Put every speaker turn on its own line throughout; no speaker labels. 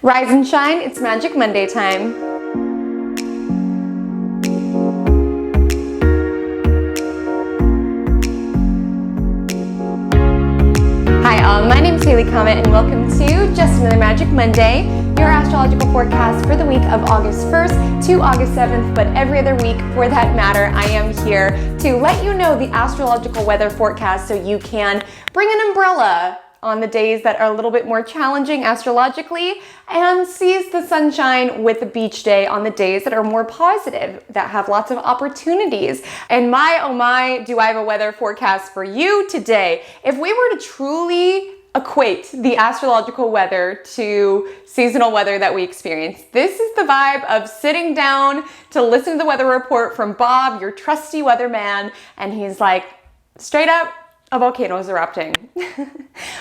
Rise and shine, it's Magic Monday time. Hi all, my name is Haley Comet and welcome to Just Another Magic Monday, your astrological forecast for the week of August 1st to August 7th, but every other week for that matter. I am here to let you know the astrological weather forecast so you can bring an umbrella on the days that are a little bit more challenging astrologically and seize the sunshine with the beach day on the days that are more positive, that have lots of opportunities. And my, oh my, do I have a weather forecast for you today. If we were to truly equate the astrological weather to seasonal weather that we experience, this is the vibe of sitting down to listen to the weather report from Bob, your trusty weatherman, and he's like, straight up, a volcano is erupting.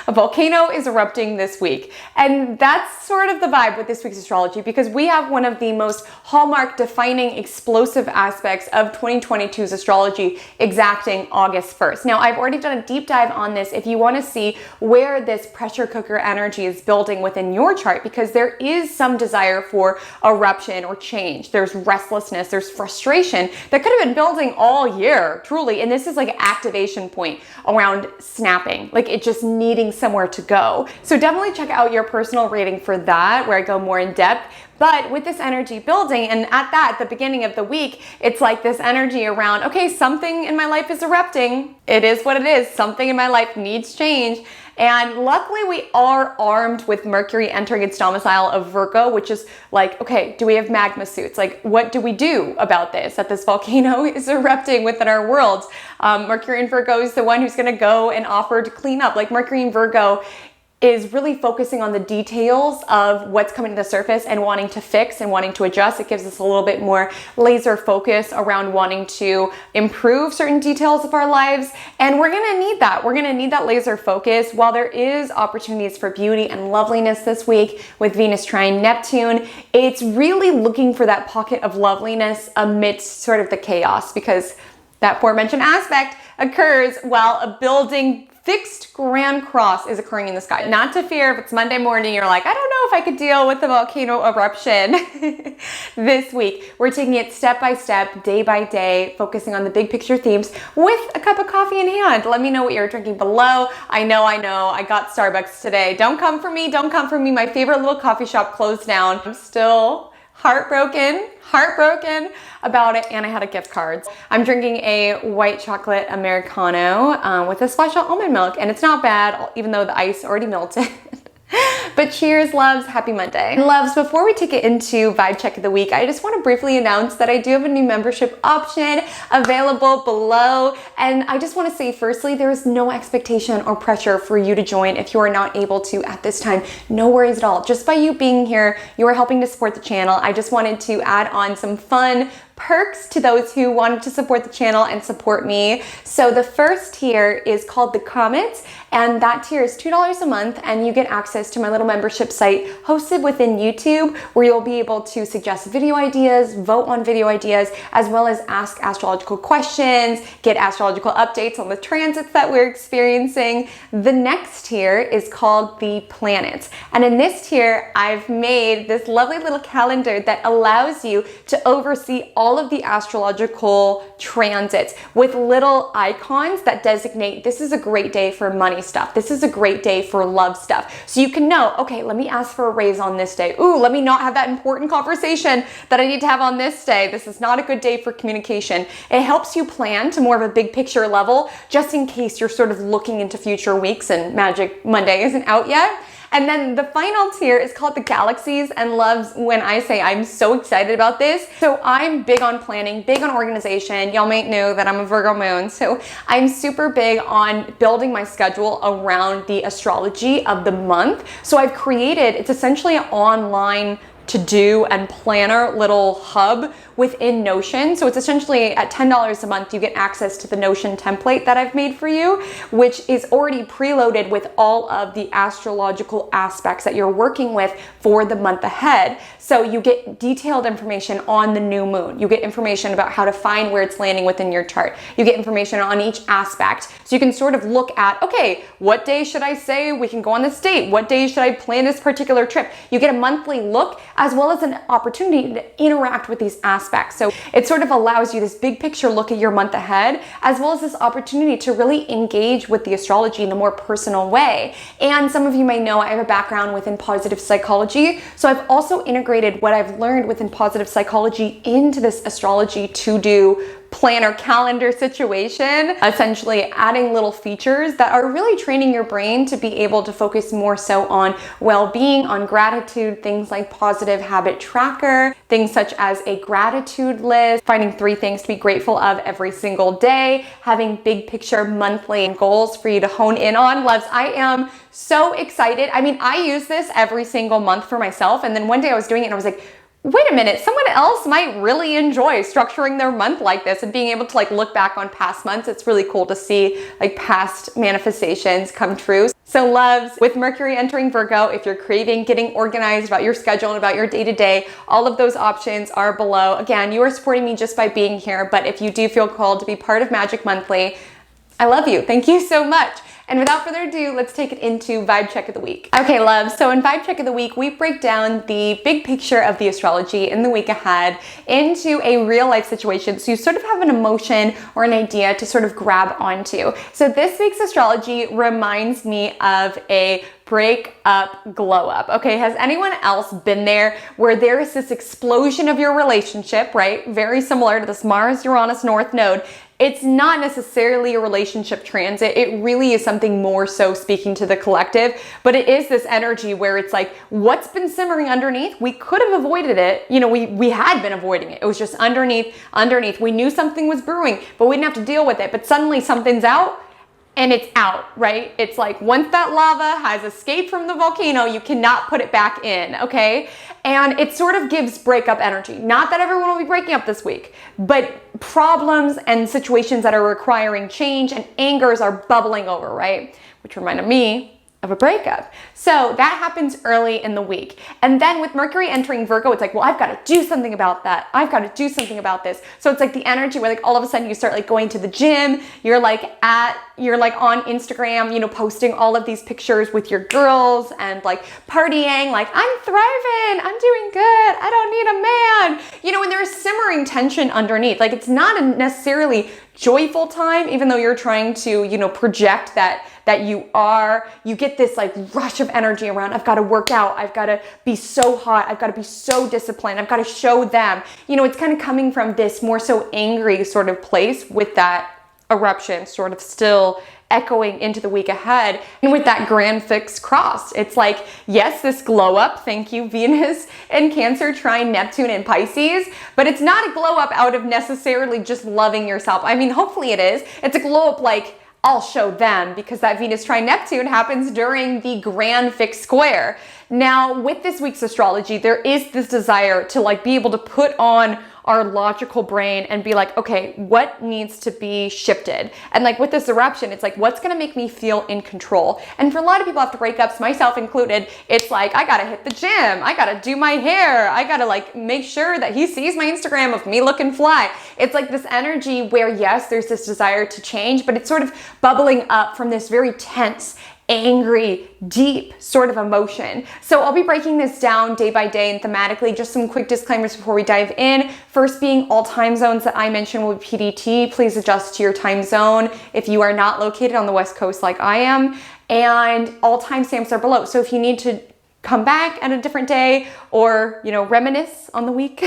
A volcano is erupting this week. And that's sort of the vibe with this week's astrology because we have one of the most hallmark defining explosive aspects of 2022's astrology exacting August 1st. Now, I've already done a deep dive on this if you want to see where this pressure cooker energy is building within your chart because there is some desire for eruption or change. There's restlessness, there's frustration that could have been building all year, truly. And this is like an activation point around snapping, like it just needing somewhere to go. So definitely check out your personal reading for that, where I go more in depth. But with this energy building, and at the beginning of the week, it's like this energy around, okay, something in my life is erupting. It is what it is. Something in my life needs change. And luckily we are armed with Mercury entering its domicile of Virgo, which is like, okay, do we have magma suits? Like, what do we do about this, that this volcano is erupting within our world? Mercury in Virgo is the one who's gonna go and offer to clean up. Like Mercury in Virgo is really focusing on the details of what's coming to the surface and wanting to fix and wanting to adjust. It gives us a little bit more laser focus around wanting to improve certain details of our lives. And we're gonna need that. We're gonna need that laser focus. While there is opportunities for beauty and loveliness this week with Venus trine Neptune, it's really looking for that pocket of loveliness amidst sort of the chaos because that aforementioned aspect occurs while a building fixed grand cross is occurring in the sky. Not to fear if it's Monday morning, you're like, I don't know if I could deal with the volcano eruption this week. We're taking it step by step, day by day, focusing on the big picture themes with a cup of coffee in hand. Let me know what you're drinking below. I know, I got Starbucks today. Don't come for me, don't come for me. My favorite little coffee shop closed down. I'm still heartbroken about it, and I had a gift card. I'm drinking a white chocolate Americano with a splash of almond milk, and it's not bad, even though the ice already melted. But cheers, loves. Happy Monday. And loves, before we take it into vibe check of the week, I just want to briefly announce that I do have a new membership option available below. And I just want to say, firstly, there is no expectation or pressure for you to join if you are not able to at this time. No worries at all. Just by you being here, you are helping to support the channel. I just wanted to add on some fun perks to those who wanted to support the channel and support me. So the first tier is called the Comet, and that tier is $2 a month, and you get access to my little membership site hosted within YouTube, where you'll be able to suggest video ideas, vote on video ideas, as well as ask astrological questions, get astrological updates on the transits that we're experiencing. The next tier is called the Planets, and in this tier, I've made this lovely little calendar that allows you to oversee all of the astrological transits with little icons that designate this is a great day for money stuff. This is a great day for love stuff. So you can know, okay, let me ask for a raise on this day. Ooh, let me not have that important conversation that I need to have on this day. This is not a good day for communication. It helps you plan to more of a big picture level, just in case you're sort of looking into future weeks and Magic Monday isn't out yet. And then the final tier is called the Galaxies and Loves. When I say I'm so excited about this, so I'm big on planning, big on organization. Y'all might know that I'm a Virgo moon, so I'm super big on building my schedule around the astrology of the month. So I've created, it's essentially an online to-do and planner little hub within Notion. So it's essentially at $10 a month, you get access to the Notion template that I've made for you, which is already preloaded with all of the astrological aspects that you're working with for the month ahead. So you get detailed information on the new moon. You get information about how to find where it's landing within your chart. You get information on each aspect. So you can sort of look at, okay, what day should I say we can go on this date? What day should I plan this particular trip? You get a monthly look as well as an opportunity to interact with these aspects. So it sort of allows you this big picture look at your month ahead, as well as this opportunity to really engage with the astrology in a more personal way. And some of you may know I have a background within positive psychology. So I've also integrated what I've learned within positive psychology into this astrology to-do planner calendar situation, essentially adding little features that are really training your brain to be able to focus more so on well-being, on gratitude, things like positive habit tracker, things such as a gratitude list, finding 3 things to be grateful of every single day, having big picture monthly goals for you to hone in on. Loves, I am so excited. I mean, I use this every single month for myself. And then one day I was doing it and I was like, wait a minute, someone else might really enjoy structuring their month like this and being able to like look back on past months. It's really cool to see like past manifestations come true. So loves, with Mercury entering Virgo, if you're craving getting organized about your schedule and about your day-to-day, all of those options are below. Again, you are supporting me just by being here, but if you do feel called to be part of Magic Monthly, I love you. Thank you so much. And without further ado, let's take it into Vibe Check of the Week. Okay, loves, so in Vibe Check of the Week, we break down the big picture of the astrology in the week ahead into a real life situation. So you sort of have an emotion or an idea to sort of grab onto. So this week's astrology reminds me of a break up, glow up. Okay, has anyone else been there where there is this explosion of your relationship, right? Very similar to this Mars, Uranus, North Node. It's not necessarily a relationship transit. It really is something more so speaking to the collective, but it is this energy where it's like, what's been simmering underneath? We could have avoided it. You know, we had been avoiding it. It was just underneath. We knew something was brewing, but we didn't have to deal with it. But suddenly something's out. And it's out, right? It's like once that lava has escaped from the volcano, you cannot put it back in, okay? And it sort of gives breakup energy. Not that everyone will be breaking up this week, but problems and situations that are requiring change and angers are bubbling over, right? Which reminded me of a breakup. So that happens early in the week. And then with Mercury entering Virgo, it's like, well, I've got to do something about that. I've got to do something about this. So it's like the energy where like all of a sudden you start like going to the gym, you're like on Instagram, you know, posting all of these pictures with your girls and like partying, like I'm thriving, I'm doing good, I don't need a man. You know, and there's simmering tension underneath. Like it's not a necessarily joyful time, even though you're trying to, you know, project that you get this like rush of energy around, I've got to work out, I've got to be so hot, I've got to be so disciplined, I've got to show them. You know, it's kind of coming from this more so angry sort of place with that eruption sort of still echoing into the week ahead. And with that grand fix crossed, it's like, yes, this glow up, thank you, Venus and Cancer, trine Neptune and Pisces, but it's not a glow up out of necessarily just loving yourself. I mean, hopefully it is. It's a glow up like, I'll show them, because that Venus trine Neptune happens during the grand fixed square. Now, with this week's astrology, there is this desire to like be able to put on our logical brain and be like, okay, what needs to be shifted? And like with this eruption, it's like, what's gonna make me feel in control? And for a lot of people after breakups, myself included, it's like, I gotta hit the gym, I gotta do my hair, I gotta like make sure that he sees my Instagram of me looking fly. It's like this energy where yes, there's this desire to change, but it's sort of bubbling up from this very tense, angry, deep sort of emotion. So I'll be breaking this down day by day and thematically. Just some quick disclaimers before we dive in. First being all time zones that I mentioned will be PDT. Please adjust to your time zone if you are not located on the West Coast like I am. And all timestamps are below. So if you need to come back at a different day or, you know, reminisce on the week,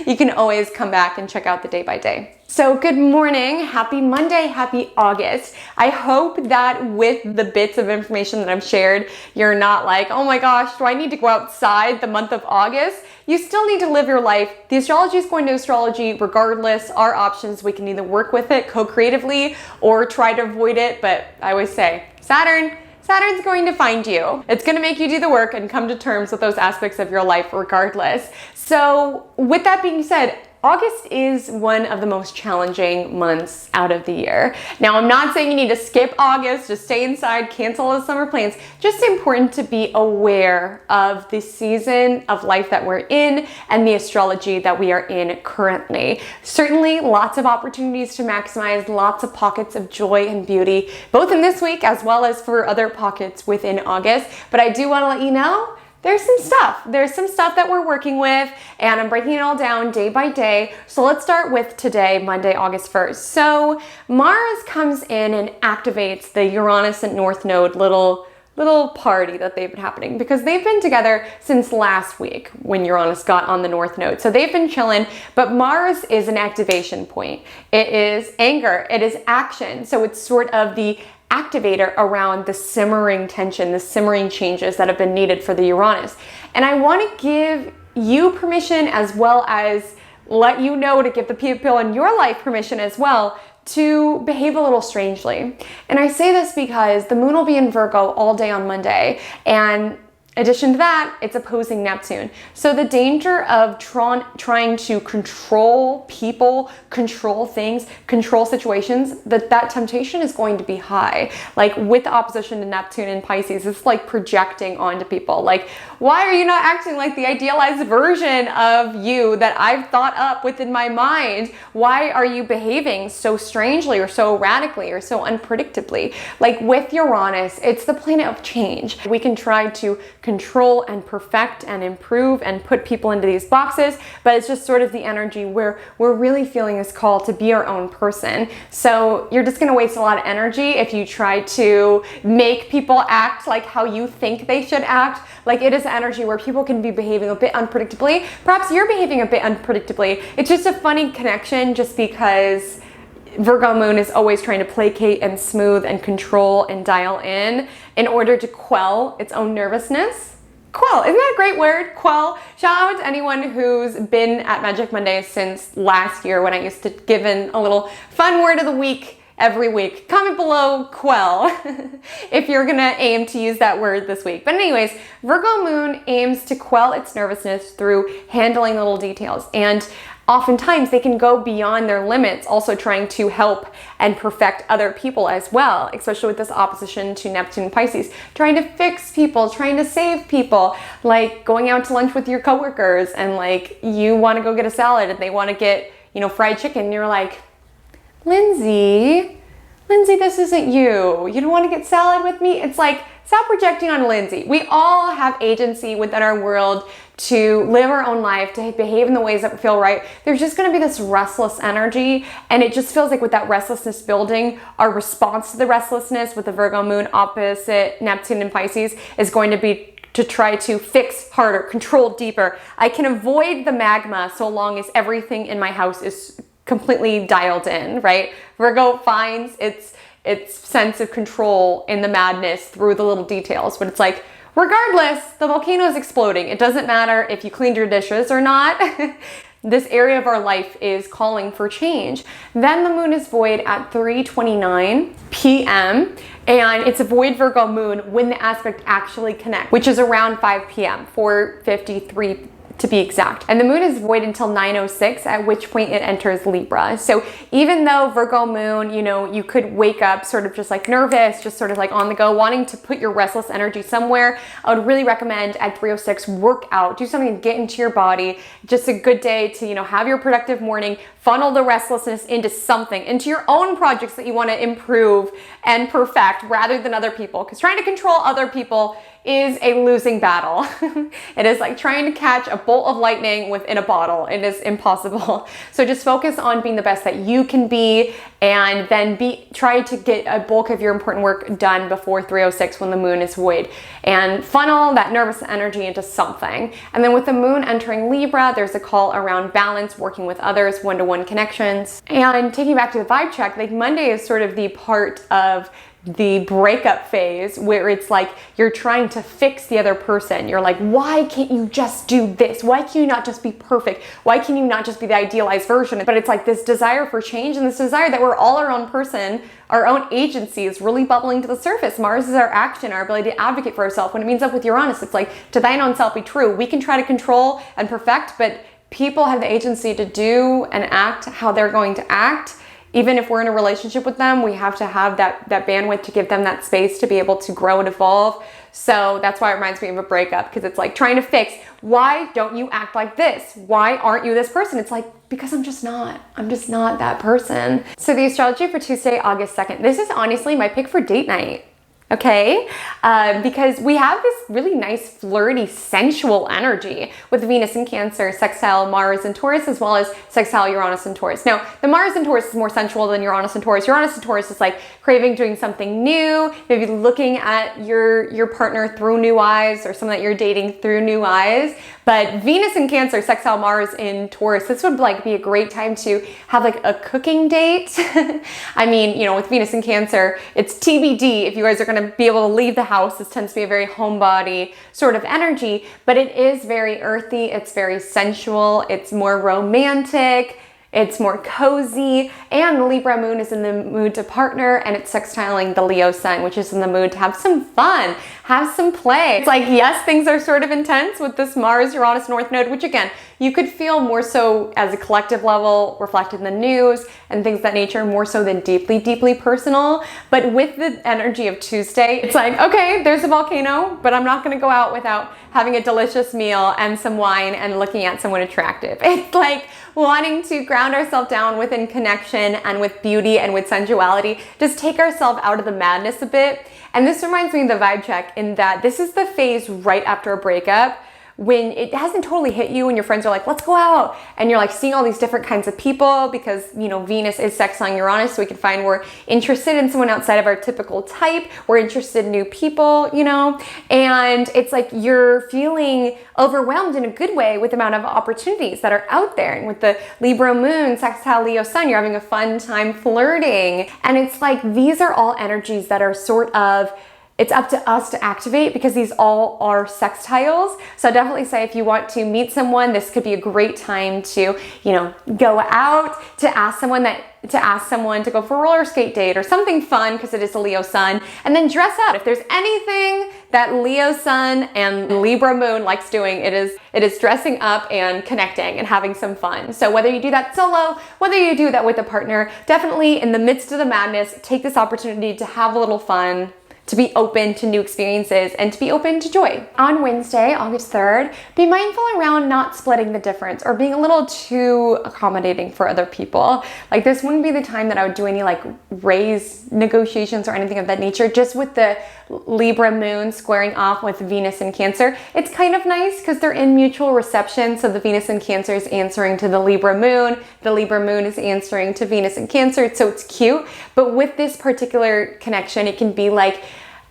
you can always come back and check out the day by day. So good morning, happy Monday, happy August. I hope that with the bits of information that I've shared, you're not like, oh my gosh, do I need to go outside the month of August? You still need to live your life. The astrology is going to astrology regardless. Our options, we can either work with it co-creatively or try to avoid it. But I always say, Saturn Saturn's going to find you. It's going to make you do the work and come to terms with those aspects of your life regardless. So with that being said, August is one of the most challenging months out of the year. Now, I'm not saying you need to skip August, just stay inside, cancel those summer plans. Just important to be aware of the season of life that we're in and the astrology that we are in currently. Certainly lots of opportunities to maximize, lots of pockets of joy and beauty, both in this week as well as for other pockets within August. But I do want to let you know, there's some stuff that we're working with, and I'm breaking it all down day by day. So let's start with today, Monday, August 1st. So Mars comes in and activates the Uranus and North Node little party that they've been happening, because they've been together since last week when Uranus got on the North Node. So they've been chilling, but Mars is an activation point. It is anger, it is action. So it's sort of the activator around the simmering tension, the simmering changes that have been needed for the Uranus. And I want to give you permission, as well as let you know to give the people in your life permission as well to behave a little strangely. And I say this because the moon will be in Virgo all day on Monday, and in addition to that, it's opposing Neptune. So the danger of trying to control people, control things, control situations, that temptation is going to be high. Like with the opposition to Neptune and Pisces, it's like projecting onto people. Like, why are you not acting like the idealized version of you that I've thought up within my mind? Why are you behaving so strangely or so radically or so unpredictably? Like with Uranus, it's the planet of change. We can try to control and perfect and improve and put people into these boxes, but it's just sort of the energy where we're really feeling this call to be our own person. So you're just going to waste a lot of energy if you try to make people act like how you think they should act. Like it is energy where people can be behaving a bit unpredictably. Perhaps you're behaving a bit unpredictably. It's just a funny connection, just because Virgo moon is always trying to placate and smooth and control and dial in order to quell its own nervousness. Quell, isn't that a great word? Quell. Shout out to anyone who's been at Magic Monday since last year, when I used to give in a little fun word of the week every week. Comment below quell if you're gonna aim to use that word this week. But anyways, Virgo moon aims to quell its nervousness through handling little details, and oftentimes they can go beyond their limits, also trying to help and perfect other people as well, especially with this opposition to Neptune and Pisces, trying to fix people, trying to save people, like going out to lunch with your coworkers and like you want to go get a salad and they want to get, fried chicken, and you're like, Lindsay, this isn't you. You don't want to get salad with me? It's like, stop projecting on Lindsay. We all have agency within our world to live our own life, to behave in the ways that feel right. There's just going to be this restless energy, and it just feels like with that restlessness building, our response to the restlessness with the Virgo moon opposite Neptune and Pisces is going to be to try to fix harder, control deeper. I can avoid the magma so long as everything in my house is completely dialed in, right? Virgo finds its sense of control in the madness through the little details, but it's like, regardless, the volcano is exploding. It doesn't matter if you cleaned your dishes or not. This area of our life is calling for change. Then the moon is void at 3:29 p.m. and it's a void Virgo moon when the aspect actually connects, which is around 5 p.m., 4:53 to be exact. And the moon is void until 9:06, at which point it enters Libra. So even though Virgo moon, you could wake up sort of just like nervous, just sort of like on the go, wanting to put your restless energy somewhere, I would really recommend at 3:06, work out, do something to get into your body. Just a good day to, have your productive morning, funnel the restlessness into something, into your own projects that you want to improve and perfect rather than other people. Because trying to control other people is a losing battle. It is like trying to catch a bolt of lightning within a bottle. It is impossible. So just focus on being the best that you can be, and then try to get a bulk of your important work done before 3:06 when the moon is void, and funnel that nervous energy into something. And then with the moon entering Libra, there's a call around balance, working with others, one-to-one connections. And taking back to the vibe check, like Monday is sort of the part of the breakup phase where it's like you're trying to fix the other person. You're like, why can't you just do this? Why can you not just be perfect? Why can you not just be the idealized version? But it's like this desire for change and this desire that we're all our own person, our own agency is really bubbling to the surface. Mars is our action, our ability to advocate for ourselves. When it means up with Uranus, it's like, to thine own self be true. We can try to control and perfect, but people have the agency to do and act how they're going to act. Even if we're in a relationship with them, we have to have that bandwidth to give them that space to be able to grow and evolve. So that's why it reminds me of a breakup, because it's like trying to fix, why don't you act like this? Why aren't you this person? It's like, because I'm just not that person. So the astrology for Tuesday, August 2nd, this is honestly my pick for date night. Okay, because we have this really nice, flirty, sensual energy with Venus in Cancer, sextile Mars in Taurus, as well as sextile Uranus in Taurus. Now, the Mars in Taurus is more sensual than Uranus in Taurus. Uranus in Taurus is like craving doing something new, maybe looking at your partner through new eyes, or someone that you're dating through new eyes. But Venus in Cancer, sextile Mars in Taurus, this would like be a great time to have like a cooking date. I mean, with Venus in Cancer, it's TBD if you guys are going to be able to leave the house. This tends to be a very homebody sort of energy, but it is very earthy. It's very sensual. It's more romantic. It's more cozy, and the Libra moon is in the mood to partner, and it's sextiling the Leo sun, which is in the mood to have some fun, have some play. It's like, yes, things are sort of intense with this Mars, Uranus, North Node, which again, you could feel more so as a collective level reflected in the news and things of that nature, more so than deeply, deeply personal. But with the energy of Tuesday, it's like, okay, there's a volcano, but I'm not gonna go out without having a delicious meal and some wine and looking at someone attractive. It's like wanting to ground ourselves down within connection and with beauty and with sensuality, just take ourselves out of the madness a bit. And this reminds me of the vibe check, in that this is the phase right after a breakup, when it hasn't totally hit you and your friends are like, let's go out. And you're like seeing all these different kinds of people because, Venus is sextiling Uranus. So we can find we're interested in someone outside of our typical type. We're interested in new people, and it's like you're feeling overwhelmed in a good way with the amount of opportunities that are out there. And with the Libra moon, sextile Leo sun, you're having a fun time flirting. And it's like, these are all energies that are sort of, it's up to us to activate, because these all are sextiles. So I definitely say if you want to meet someone, this could be a great time to, go out, to ask someone to go for a roller skate date or something fun, because it is a Leo sun, and then dress up. If there's anything that Leo sun and Libra moon likes doing, it is dressing up and connecting and having some fun. So whether you do that solo, whether you do that with a partner, definitely in the midst of the madness, take this opportunity to have a little fun, to be open to new experiences, and to be open to joy. On Wednesday, August 3rd, be mindful around not splitting the difference or being a little too accommodating for other people. Like, this wouldn't be the time that I would do any like raise negotiations or anything of that nature. Just with the Libra moon squaring off with Venus in Cancer, it's kind of nice because they're in mutual reception. So the Venus in Cancer is answering to the Libra moon is answering to Venus in Cancer. So it's cute. But with this particular connection, it can be like,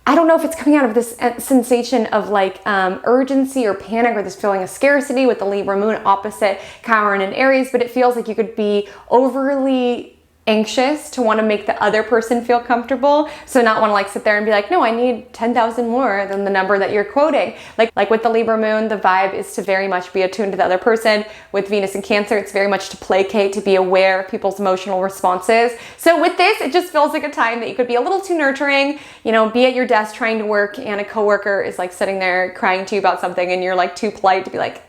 I don't know if it's coming out of this sensation of like urgency or panic, or this feeling of scarcity with the Libra moon opposite Chiron and Aries, but it feels like you could be overly anxious to want to make the other person feel comfortable. So not want to like sit there and be like, no, I need 10,000 more than the number that you're quoting. Like with the Libra moon, the vibe is to very much be attuned to the other person. With Venus in Cancer, it's very much to placate, to be aware of people's emotional responses. So with this, it just feels like a time that you could be a little too nurturing, be at your desk trying to work, and a coworker is like sitting there crying to you about something, and you're like too polite to be like,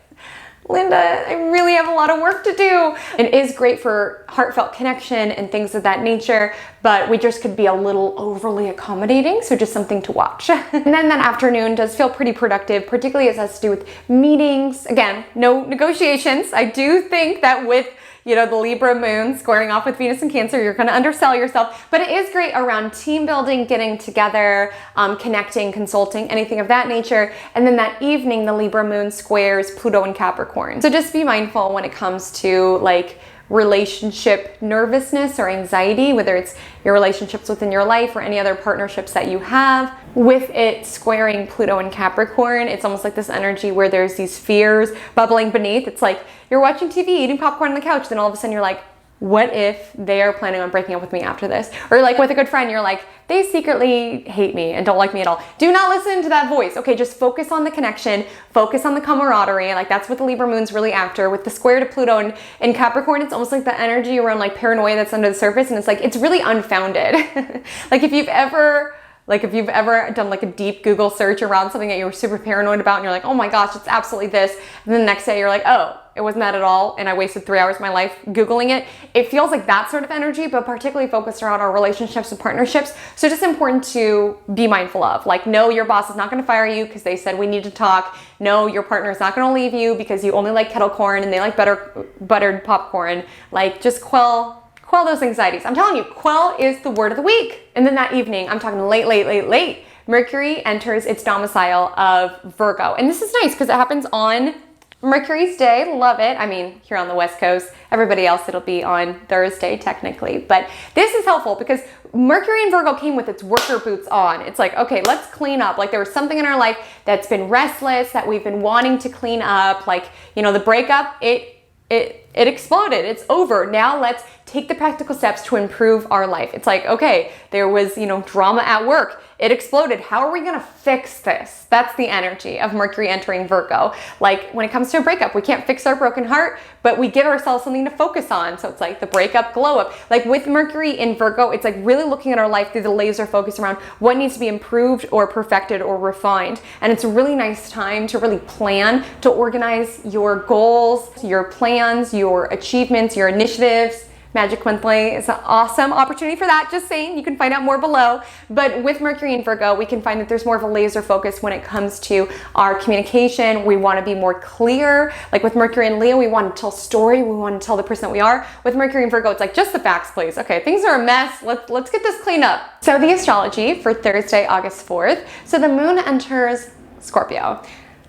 Linda, I really have a lot of work to do. It is great for heartfelt connection and things of that nature, but we just could be a little overly accommodating, so just something to watch. And then that afternoon does feel pretty productive, particularly as it has to do with meetings. Again, no negotiations. I do think that with the Libra moon squaring off with Venus in Cancer, you're going to undersell yourself, but it is great around team building, getting together, connecting, consulting, anything of that nature. And then that evening, the Libra moon squares Pluto in Capricorn. So just be mindful when it comes to like relationship nervousness or anxiety, whether it's your relationships within your life or any other partnerships that you have. With it squaring Pluto in Capricorn, it's almost like this energy where there's these fears bubbling beneath. It's like you're watching TV, eating popcorn on the couch, then all of a sudden you're like, What if they are planning on breaking up with me after this? Or like with a good friend, you're like, they secretly hate me and don't like me at all. Do not listen to that voice. Okay, just focus on the connection, focus on the camaraderie. Like that's what the Libra moon's really after. With the square to Pluto and Capricorn, it's almost like the energy around like paranoia that's under the surface, and it's like, it's really unfounded. Like if you've ever done like a deep Google search around something that you were super paranoid about and you're like, oh my gosh, it's absolutely this. And then the next day you're like, oh, it wasn't that at all. And I wasted 3 hours of my life Googling it. It feels like that sort of energy, but particularly focused around our relationships and partnerships. So just important to be mindful of. Like, no, your boss is not going to fire you because they said we need to talk. No, your partner is not going to leave you because you only like kettle corn and they like buttered popcorn. Like, just quell those anxieties. I'm telling you, quell is the word of the week. And then that evening, I'm talking late, Mercury enters its domicile of Virgo. And this is nice because it happens on Mercury's day. Love it. I mean, here on the West Coast, everybody else, it'll be on Thursday technically. But this is helpful because Mercury in Virgo came with its worker boots on. It's like, okay, let's clean up. Like there was something in our life that's been restless, that we've been wanting to clean up. Like, you know, the breakup, it exploded. It's over. Now let's take the practical steps to improve our life. It's like, okay, there was, drama at work. It exploded. How are we going to fix this? That's the energy of Mercury entering Virgo. Like when it comes to a breakup, we can't fix our broken heart, but we give ourselves something to focus on. So it's like the breakup, glow up. Like with Mercury in Virgo, it's like really looking at our life through the laser focus around what needs to be improved or perfected or refined. And it's a really nice time to really plan, to organize your goals, your plans, your achievements, your initiatives. Magic Monthly is an awesome opportunity for that. Just saying, you can find out more below. But with Mercury in Virgo, we can find that there's more of a laser focus when it comes to our communication. We want to be more clear. Like with Mercury in Leo, we want to tell story. We want to tell the person that we are. With Mercury in Virgo, it's like, just the facts, please. Okay, things are a mess. Let's get this cleaned up. So the astrology for Thursday, August 4th. So the moon enters Scorpio.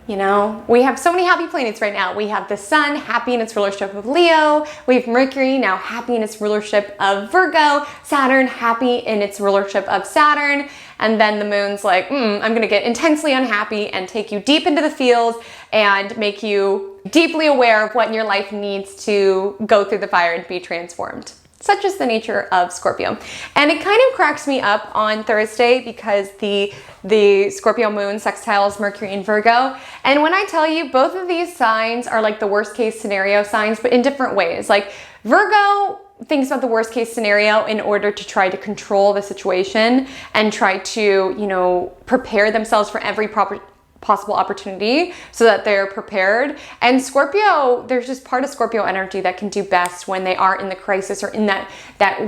We have so many happy planets right now. We have the sun happy in its rulership of Leo. We have Mercury now happy in its rulership of Virgo. Saturn happy in its rulership of Saturn. And then the moon's like, I'm going to get intensely unhappy and take you deep into the field and make you deeply aware of what in your life needs to go through the fire and be transformed. Such is the nature of Scorpio. And it kind of cracks me up on Thursday because the Scorpio moon sextiles Mercury in Virgo. And when I tell you, both of these signs are like the worst case scenario signs, but in different ways. Like Virgo thinks about the worst case scenario in order to try to control the situation and try to, prepare themselves for every possible opportunity so that they're prepared. And Scorpio, there's just part of Scorpio energy that can do best when they are in the crisis or in that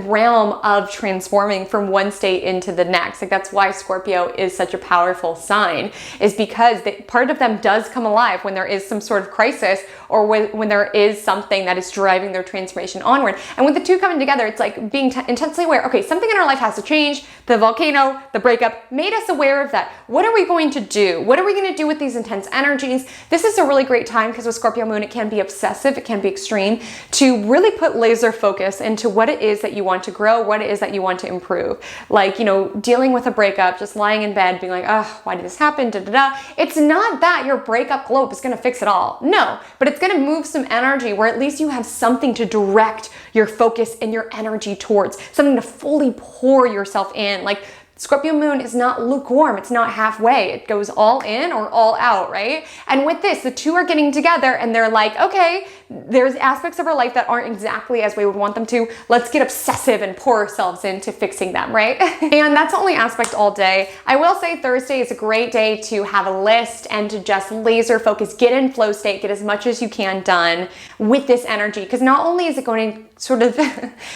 realm of transforming from one state into the next. Like that's why Scorpio is such a powerful sign, is because part of them does come alive when there is some sort of crisis or when there is something that is driving their transformation onward. And with the two coming together, it's like being intensely aware, okay, something in our life has to change. The volcano, the breakup made us aware of that. What are we going to do? What are we going to do with these intense energies? This is a really great time because with Scorpio moon, it can be obsessive, it can be extreme, to really put laser focus into what it is that you want to grow, what it is that you want to improve. Like, dealing with a breakup, just lying in bed being like, oh, why did this happen? It's not that your breakup globe is going to fix it all. No, but it's going to move some energy where at least you have something to direct your focus and your energy towards, something to fully pour yourself in. Like Scorpio moon is not lukewarm. It's not halfway. It goes all in or all out, right? And with this, the two are getting together and they're like, okay, there's aspects of our life that aren't exactly as we would want them to. Let's get obsessive and pour ourselves into fixing them, right? And that's the only aspect all day. I will say Thursday is a great day to have a list and to just laser focus, get in flow state, get as much as you can done with this energy. Because not only is it going to sort of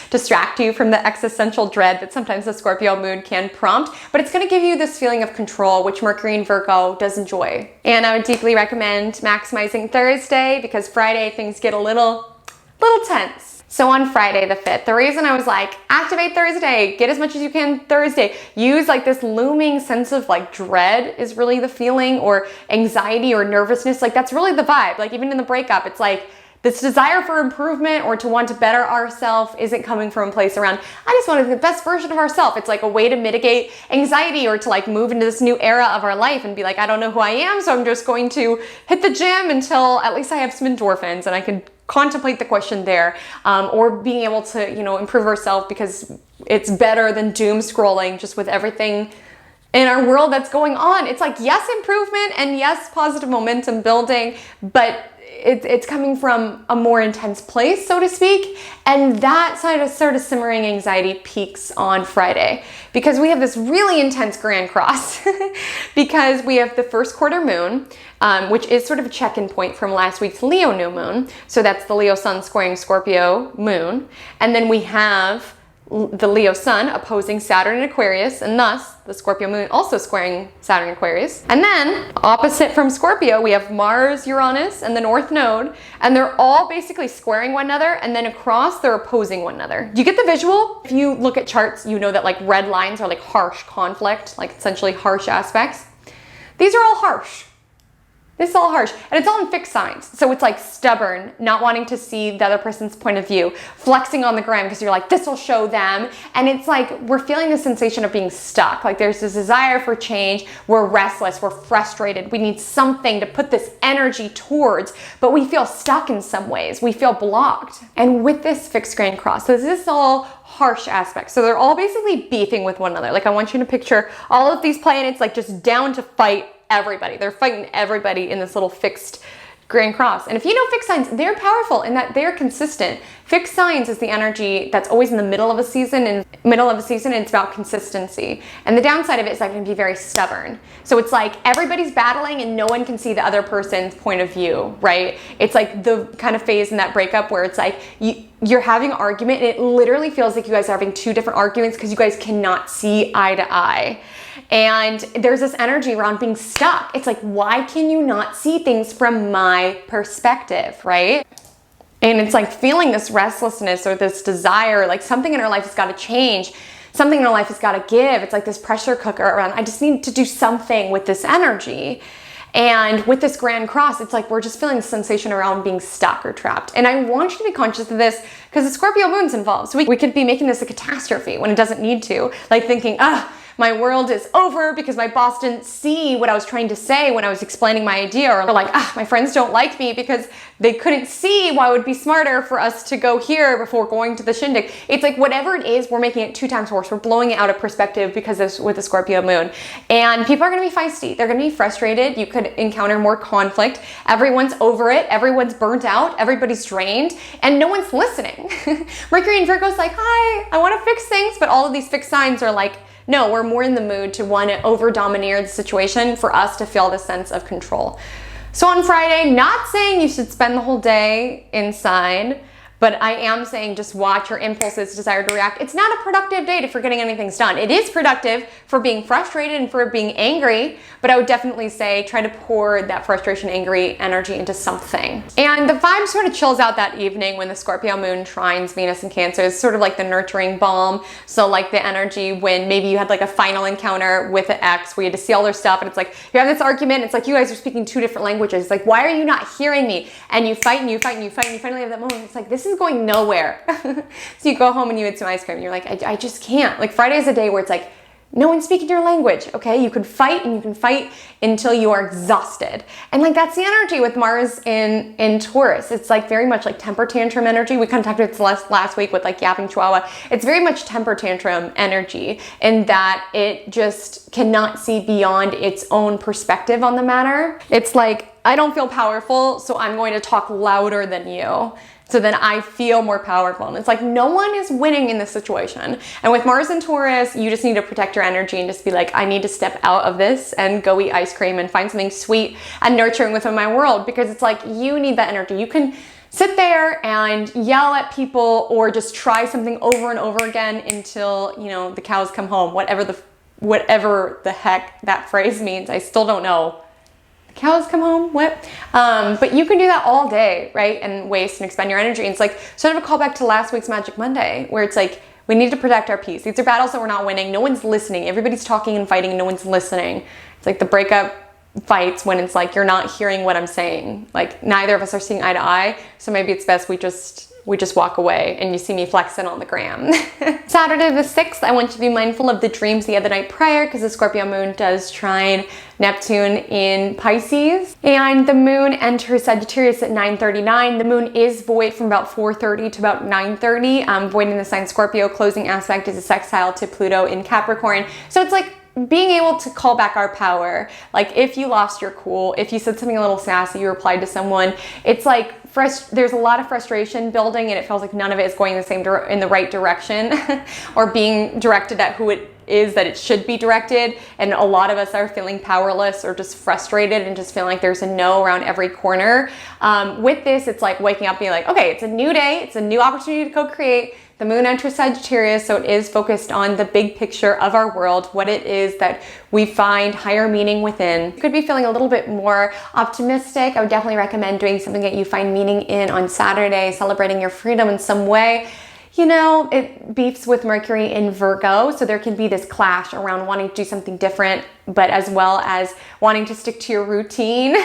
distract you from the existential dread that sometimes the Scorpio moon can prompt, but it's going to give you this feeling of control, which Mercury in Virgo does enjoy. And I would deeply recommend maximizing Thursday because Friday things get a little tense. So on Friday the 5th, the reason I was like, activate Thursday, get as much as you can Thursday, use like this looming sense of like dread is really the feeling, or anxiety or nervousness. Like that's really the vibe. Like even in the breakup, it's like, this desire for improvement or to want to better ourselves isn't coming from a place around, I just want to be the best version of ourselves. It's like a way to mitigate anxiety or to like move into this new era of our life and be like, I don't know who I am, so I'm just going to hit the gym until at least I have some endorphins and I can contemplate the question there, or being able to, improve ourselves because it's better than doom scrolling just with everything in our world that's going on. It's like, yes, improvement and yes, positive momentum building, but it's coming from a more intense place, so to speak. And that sort of simmering anxiety peaks on Friday because we have this really intense grand cross because we have the first quarter moon, which is sort of a check-in point from last week's Leo new moon. So that's the Leo sun squaring Scorpio moon. And then we have the Leo sun opposing Saturn in Aquarius, and thus the Scorpio moon also squaring Saturn in Aquarius. And then opposite from Scorpio, we have Mars, Uranus, and the North Node, and they're all basically squaring one another, and then across they're opposing one another. Do you get the visual? If you look at charts, you know that like red lines are like harsh conflict, like essentially harsh aspects. These are all harsh. This is all harsh, and it's all in fixed signs. So it's like stubborn, not wanting to see the other person's point of view, flexing on the gram because you're like, this will show them. And it's like, we're feeling the sensation of being stuck. Like there's this desire for change. We're restless, we're frustrated. We need something to put this energy towards, but we feel stuck in some ways. We feel blocked. And with this fixed grand cross, so this is all harsh aspects. So they're all basically beefing with one another. Like I want you to picture all of these planets like just down to fight everybody. They're fighting everybody in this little fixed grand cross. And if you know fixed signs, they're powerful in that they're consistent. Fixed signs is the energy that's always in the middle of a season, and it's about consistency. And the downside of it is that it can be very stubborn. So it's like everybody's battling and no one can see the other person's point of view, right? It's like the kind of phase in that breakup where it's like you're having an argument and it literally feels like you guys are having two different arguments because you guys cannot see eye to eye. And there's this energy around being stuck. It's like, why can you not see things from my perspective, right? And it's like feeling this restlessness or this desire, like something in our life has got to change. Something in our life has got to give. It's like this pressure cooker around, I just need to do something with this energy. And with this grand cross, it's like we're just feeling the sensation around being stuck or trapped. And I want you to be conscious of this because the Scorpio moon's involved. So we could be making this a catastrophe when it doesn't need to. Like thinking, my world is over because my boss didn't see what I was trying to say when I was explaining my idea. Or like, my friends don't like me because they couldn't see why it would be smarter for us to go here before going to the shindig. It's like whatever it is, we're making it 2 times worse. We're blowing it out of perspective because with the Scorpio moon. And people are going to be feisty. They're going to be frustrated. You could encounter more conflict. Everyone's over it. Everyone's burnt out. Everybody's drained. And no one's listening. Mercury and Virgo's like, hi, I want to fix things. But all of these fixed signs are like, no, we're more in the mood to want to over-domineer the situation for us to feel the sense of control. So on Friday, not saying you should spend the whole day inside, but I am saying just watch your impulses, desire to react. It's not a productive day for getting anything done. It is productive for being frustrated and for being angry, but I would definitely say try to pour that frustration, angry energy into something. And the vibe sort of chills out that evening when the Scorpio moon trines Venus and Cancer. It's sort of like the nurturing balm. So like the energy when maybe you had like a final encounter with an ex where you had to see all their stuff and it's like you have this argument, it's like you guys are speaking 2 different languages. It's like, why are you not hearing me? And you fight and you fight and you fight and you finally have that moment. It's like, this is going nowhere. So you go home and you eat some ice cream and you're like, I just can't. Like Friday is a day where it's like, no one's speaking your language, okay? You can fight and you can fight until you are exhausted. And like that's the energy with Mars in Taurus. It's like very much like temper tantrum energy. We kind of talked about this last week with like yapping chihuahua. It's very much temper tantrum energy in that it just cannot see beyond its own perspective on the matter. It's like, I don't feel powerful, so I'm going to talk louder than you. So then I feel more powerful. And it's like no one is winning in this situation. And with Mars and Taurus, you just need to protect your energy and just be like, I need to step out of this and go eat ice cream and find something sweet and nurturing within my world, because it's like you need that energy. You can sit there and yell at people or just try something over and over again until, the cows come home, whatever the heck that phrase means. I still don't know. Cows come home, what? But you can do that all day, right? And waste and expend your energy. And it's like sort of a callback to last week's Magic Monday, where it's like, we need to protect our peace. These are battles that we're not winning. No one's listening. Everybody's talking and fighting and no one's listening. It's like the breakup fights when it's like, you're not hearing what I'm saying. Like neither of us are seeing eye to eye. So maybe it's best we just we just walk away and you see me flexing on the gram. Saturday the 6th, I want you to be mindful of the dreams the other night prior, because the Scorpio moon does trine Neptune in Pisces, and the moon enters Sagittarius at 9:39. The moon is void from about 4:30 to about 9:30, void in the sign Scorpio. Closing aspect is a sextile to Pluto in Capricorn. So it's like being able to call back our power. Like if you lost your cool, if you said something a little sassy, you replied to someone, it's like there's a lot of frustration building, and it feels like none of it is going in the right direction or being directed at who it is that it should be directed. And a lot of us are feeling powerless or just frustrated and just feeling like there's a no around every corner. With this, it's like waking up being like, okay, it's a new day, it's a new opportunity to co-create. The moon enters Sagittarius, so it is focused on the big picture of our world, what it is that we find higher meaning within. You could be feeling a little bit more optimistic. I would definitely recommend doing something that you find meaning in on Saturday, celebrating your freedom in some way. You know, it beefs with Mercury in Virgo, so there can be this clash around wanting to do something different, but as well as wanting to stick to your routine.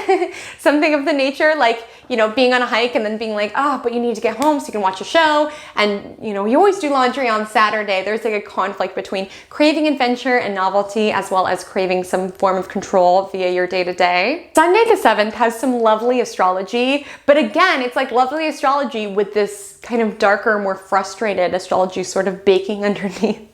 Something of the nature, like, you know, being on a hike and then being like, oh, but you need to get home so you can watch a show. And, you know, you always do laundry on Saturday. There's like a conflict between craving adventure and novelty, as well as craving some form of control via your day-to-day. Sunday the 7th has some lovely astrology, but again, it's like lovely astrology with this kind of darker, more frustrated astrology sort of baking underneath.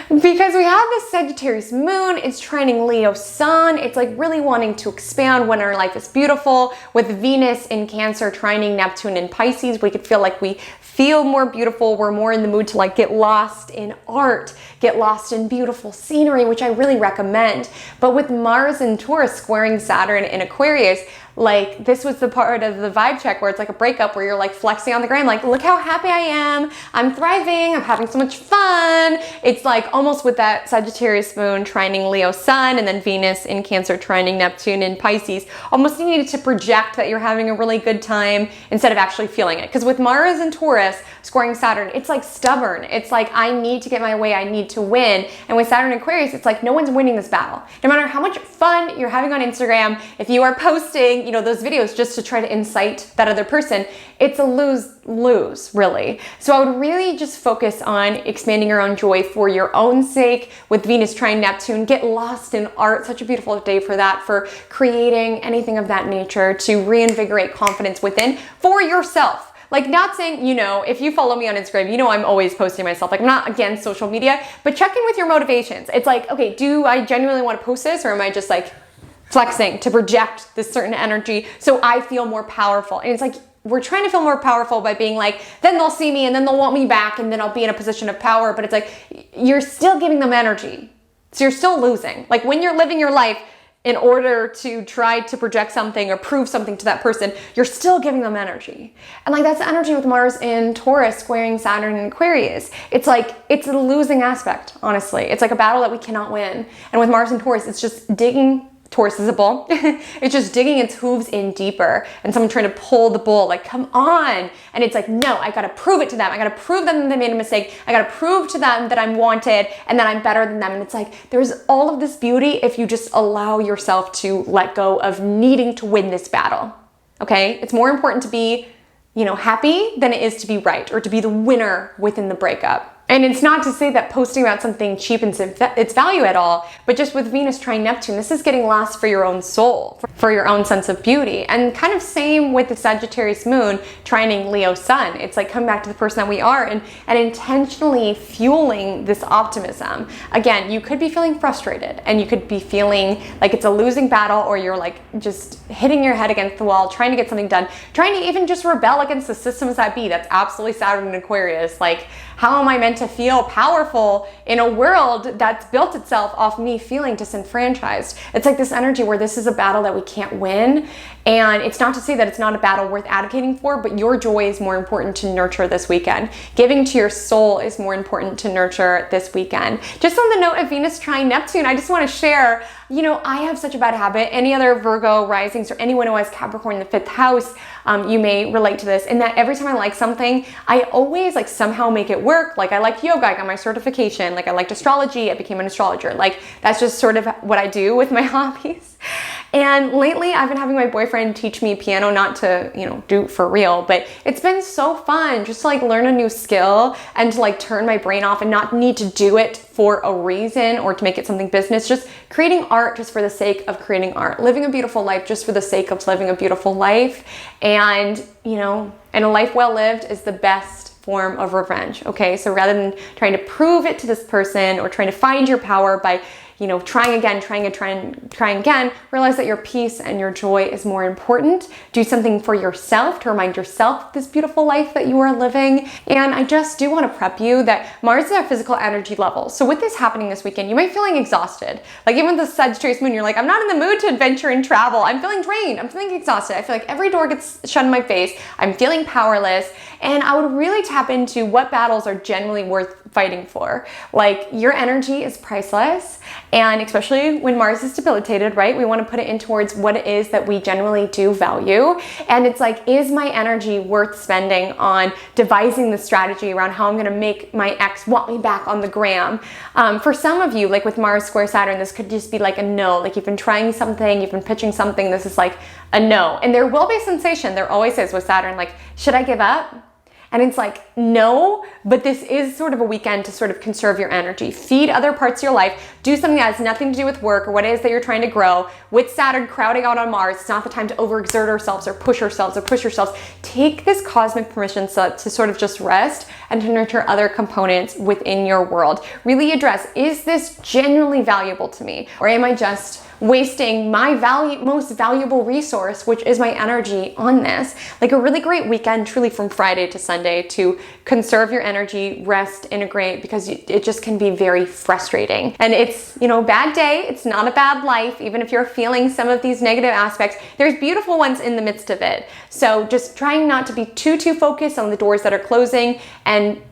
Because we have this Sagittarius moon, it's trining Leo sun, it's like really wanting to expand when our life is beautiful. With Venus in Cancer trining Neptune in Pisces, we could feel like we feel more beautiful, we're more in the mood to like get lost in art, get lost in beautiful scenery, which I really recommend. But with Mars in Taurus squaring Saturn in Aquarius, like this was the part of the vibe check where it's like a breakup where you're like flexing on the gram, like look how happy I am, I'm thriving, I'm having so much fun. It's like almost with that Sagittarius moon trining Leo sun and then Venus in Cancer trining Neptune in Pisces, almost you need to project that you're having a really good time instead of actually feeling it. Because with Mars and Taurus scoring Saturn, it's like stubborn. It's like I need to get my way, I need to win. And with Saturn and Aquarius, it's like no one's winning this battle. No matter how much fun you're having on Instagram, if you are posting, you know, those videos just to try to incite that other person, it's a lose-lose, really. So I would really just focus on expanding your own joy for your own sake. With Venus trine Neptune, get lost in art. Such a beautiful day for that, for creating anything of that nature, to reinvigorate confidence within for yourself. Like not saying, you know, if you follow me on Instagram, you know I'm always posting myself. Like I'm not against social media, but check in with your motivations. It's like, okay, do I genuinely want to post this, or am I just like flexing to project this certain energy so I feel more powerful? And it's like, we're trying to feel more powerful by being like, then they'll see me and then they'll want me back and then I'll be in a position of power. But it's like, you're still giving them energy. So you're still losing. Like when you're living your life in order to try to project something or prove something to that person, you're still giving them energy. And like that's the energy with Mars in Taurus squaring Saturn in Aquarius. It's like, it's a losing aspect, honestly. It's like a battle that we cannot win. And with Mars in Taurus, it's just digging. Taurus is a bull. It's just digging its hooves in deeper, and someone trying to pull the bull, like, come on. And it's like, no, I gotta prove it to them. I gotta prove them that they made a mistake. I gotta prove to them that I'm wanted and that I'm better than them. And it's like, there's all of this beauty if you just allow yourself to let go of needing to win this battle. Okay? It's more important to be, you know, happy than it is to be right or to be the winner within the breakup. And it's not to say that posting about something cheapens its value at all, but just with Venus trine Neptune, this is getting lost for your own soul, for your own sense of beauty. And kind of same with the Sagittarius moon trining Leo sun. It's like coming back to the person that we are and intentionally fueling this optimism. Again, you could be feeling frustrated and you could be feeling like it's a losing battle, or you're like just hitting your head against the wall, trying to get something done, trying to even just rebel against the systems that be. That's absolutely Saturn in Aquarius. Like, how am I meant to feel powerful in a world that's built itself off me feeling disenfranchised? It's like this energy where this is a battle that we can't win. And it's not to say that it's not a battle worth advocating for, but your joy is more important to nurture this weekend. Giving to your soul is more important to nurture this weekend. Just on the note of Venus trine Neptune, I just want to share, you know, I have such a bad habit. Any other Virgo risings or anyone who has Capricorn in the 5th house, you may relate to this, in that every time I like something, I always like somehow make it work. Like I like yoga, I got my certification. Like I liked astrology, I became an astrologer. Like that's just sort of what I do with my hobbies. And lately I've been having my boyfriend teach me piano, not to, do it for real, but it's been so fun just to like learn a new skill and to like turn my brain off and not need to do it for a reason or to make it something business. Just creating art just for the sake of creating art, living a beautiful life just for the sake of living a beautiful life. And, and a life well lived is the best form of revenge. Okay, so rather than trying to prove it to this person or trying to find your power by trying again, realize that your peace and your joy is more important. Do something for yourself to remind yourself of this beautiful life that you are living. And I just do want to prep you that Mars is at physical energy level. So with this happening this weekend, you might be feeling exhausted. Like even with the Sagittarius moon, you're like, I'm not in the mood to adventure and travel. I'm feeling drained. I'm feeling exhausted. I feel like every door gets shut in my face. I'm feeling powerless. And I would really tap into what battles are genuinely worth fighting for. Like your energy is priceless. And especially when Mars is debilitated, right? We want to put it in towards what it is that we genuinely do value. And it's like, is my energy worth spending on devising the strategy around how I'm going to make my ex want me back on the gram? For some of you, like with Mars square Saturn, this could just be like a no. Like you've been trying something, you've been pitching something. This is like a no. And there will be a sensation. There always is with Saturn, like, should I give up? And it's like, no, but this is sort of a weekend to sort of conserve your energy, feed other parts of your life, do something that has nothing to do with work or what it is that you're trying to grow. With Saturn crowding out on Mars, it's not the time to overexert ourselves or push ourselves or push yourselves. Take this cosmic permission to sort of just rest and to nurture other components within your world. Really address, is this genuinely valuable to me? Or am I just wasting my most valuable resource, which is my energy, on this? Like a really great weekend, truly from Friday to Sunday, to conserve your energy, rest, integrate, because it just can be very frustrating. And it's, bad day. It's not a bad life. Even if you're feeling some of these negative aspects, there's beautiful ones in the midst of it. So just trying not to be too focused on the doors that are closing and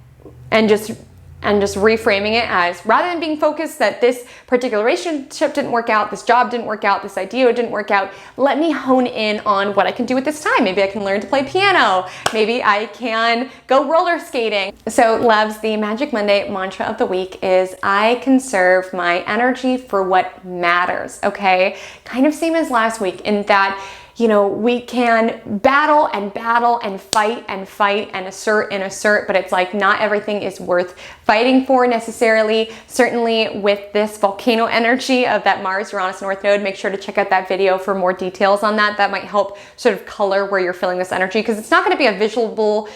just reframing it as, rather than being focused that this particular relationship didn't work out, this job didn't work out, this idea didn't work out, let me hone in on what I can do with this time. Maybe I can learn to play piano. Maybe I can go roller skating. So loves, the Magic Monday mantra of the week is, I conserve my energy for what matters, okay? Kind of same as last week in that, we can battle and fight and assert, but it's like not everything is worth fighting for necessarily. Certainly with this volcano energy of that Mars, Uranus, North Node, make sure to check out that video for more details on that. That might help sort of color where you're feeling this energy, because it's not going to be a visible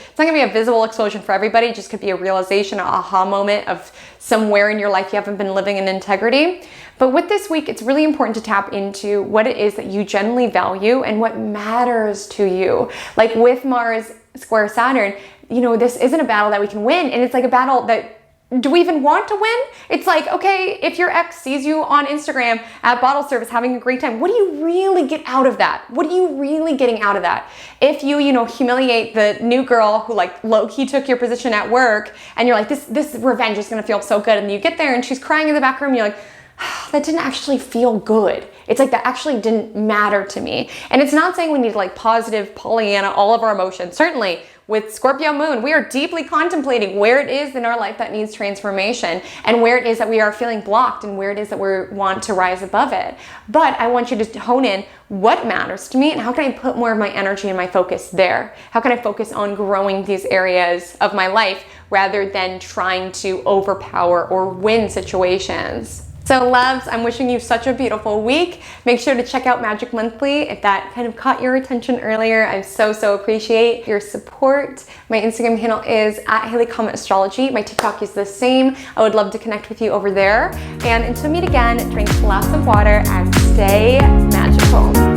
explosion for everybody. It just could be a realization, an aha moment of somewhere in your life you haven't been living in integrity. But with this week, it's really important to tap into what it is that you genuinely value and what matters to you. Like with Mars square Saturn, this isn't a battle that we can win. And it's like a battle that, do we even want to win? It's like, okay, if your ex sees you on Instagram at bottle service having a great time, what do you really get out of that? What are you really getting out of that? If you, humiliate the new girl who like low-key took your position at work, and you're like, this revenge is gonna feel so good, and you get there and she's crying in the back room, you're like, that didn't actually feel good. It's like, that actually didn't matter to me. And it's not saying we need to like positive Pollyanna all of our emotions. Certainly with Scorpio moon, we are deeply contemplating where it is in our life that needs transformation, and where it is that we are feeling blocked, and where it is that we want to rise above it. But I want you to hone in what matters to me, and how can I put more of my energy and my focus there? How can I focus on growing these areas of my life rather than trying to overpower or win situations? So loves, I'm wishing you such a beautiful week. Make sure to check out Magic Monthly if that kind of caught your attention earlier. I so appreciate your support. My Instagram handle is @HaleyComet Astrology. My TikTok is the same. I would love to connect with you over there. And until we meet again, drink lots of water and stay magical.